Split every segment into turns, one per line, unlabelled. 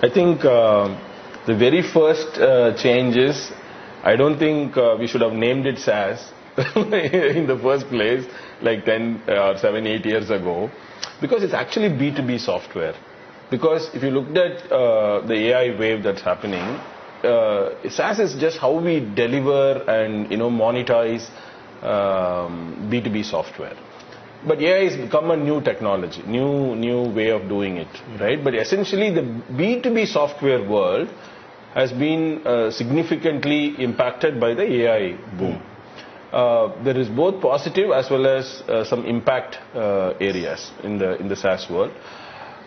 I think the very first change is, I don't think we should have named it SaaS in the first place, like 10 or 7, 8 years ago, because it's actually B2B software. Because if you looked at the AI wave that's happening, SaaS is just how we deliver and monetize B2B software. But AI has become a new technology, new way of doing it, right? But essentially, the B2B software world has been significantly impacted by the AI boom. There is both positive as well as some impact areas in the SaaS world.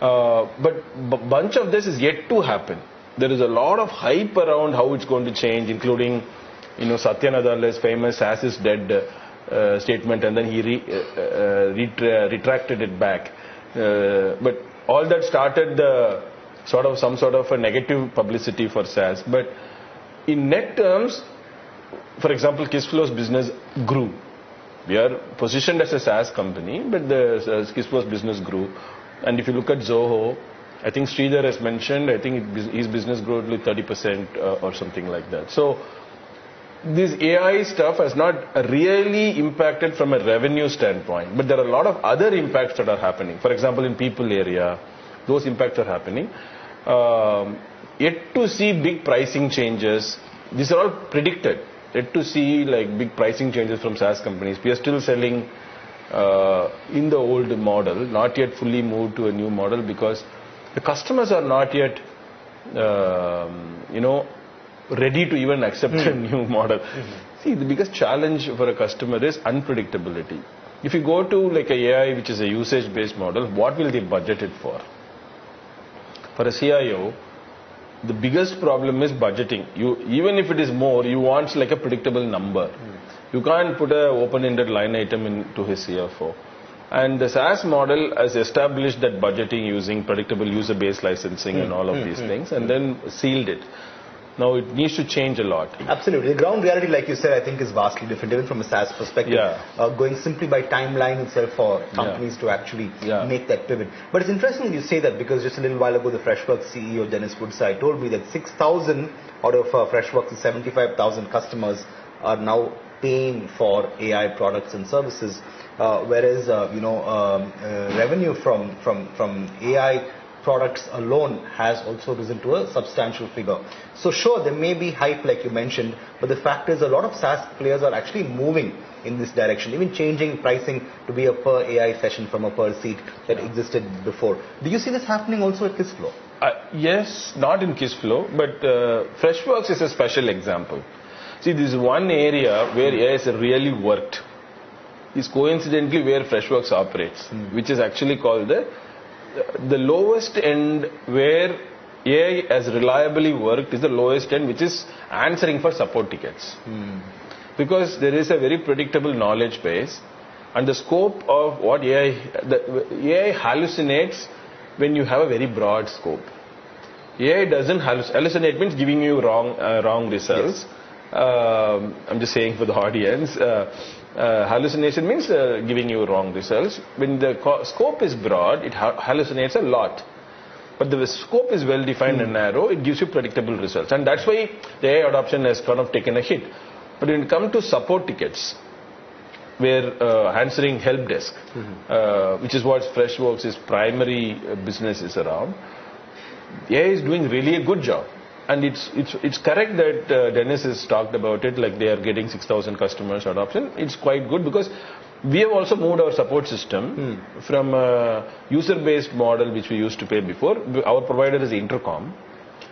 But a bunch of this is yet to happen. There is a lot of hype around how it's going to change, including, Satya Nadell's famous "SaaS is dead" statement, and then he retracted it back. But all that started some sort of a negative publicity for SaaS. But in net terms, for example, Kissflow's business grew. We are positioned as a SaaS company, but the Kissflow's business grew. And if you look at Zoho, I think Sridhar has mentioned, I think his business grew at 30% or something like that. So this AI stuff has not really impacted from a revenue standpoint, but there are a lot of other impacts that are happening. For example, in people area, those impacts are happening. Yet to see big pricing changes. These are all predicted. Yet to see big pricing changes from SaaS companies. We are still selling in the old model, not yet fully moved to a new model, because the customers are not yet, ready to even accept a new model. See, the biggest challenge for a customer is unpredictability. If you go to a AI, which is a usage-based model, what will they budget it for? For a CIO, the biggest problem is budgeting. Even if it is more, you want a predictable number. You can't put an open-ended line item into his CFO. And the SaaS model has established that budgeting using predictable user-based licensing and all of these things, and then sealed it. Now it needs to change a lot.
Absolutely. The ground reality, like you said, I think is vastly different, even from a SaaS perspective. Going simply by timeline itself for companies to actually make that pivot. But it's interesting you say that, because just a little while ago, the Freshworks CEO, Dennis Woodside, told me that 6,000 out of Freshworks' 75,000 customers are now paying for AI products and services, whereas revenue from AI products alone has also risen to a substantial figure. So sure, there may be hype like you mentioned, but the fact is a lot of SaaS players are actually moving in this direction, even changing pricing to be a per AI session from a per seat that existed before. Do you see this happening also at Kissflow?
Yes, not in Kissflow, but Freshworks is a special example. See, this is one area where AI has really worked. It's coincidentally where Freshworks operates, which is actually called the lowest end, where AI has reliably worked is the lowest end, which is answering for support tickets. Because there is a very predictable knowledge base, and the scope of what AI hallucinates when you have a very broad scope. AI doesn't hallucinate, means giving you wrong results. Yes. I'm just saying for the audience. Hallucination means giving you wrong results. When the scope is broad, it hallucinates a lot. But the scope is well defined and narrow, it gives you predictable results. And that's why the AI adoption has kind of taken a hit. But when it comes to support tickets, where answering help desk, which is what Freshworks' primary business is around, AI is doing really a good job. And it's correct that Dennis has talked about it, like they are getting 6,000 customers adoption. It's quite good, because we have also moved our support system from a user-based model, which we used to pay before. Our provider is Intercom.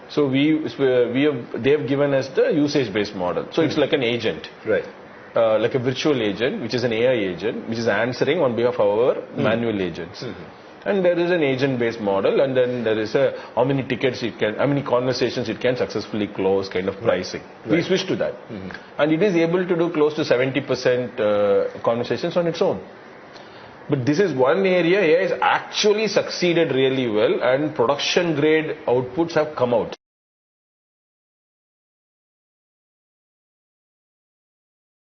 So they have given us the usage-based model. So it's like an agent.
Right.
Like a virtual agent, which is an AI agent, which is answering on behalf of our manual agents. And there is an agent-based model, and then there is how many tickets how many conversations it can successfully close kind of pricing. Right. We switched to that. And it is able to do close to 70% conversations on its own. But this is one area AI has actually succeeded really well, and production-grade outputs have come out.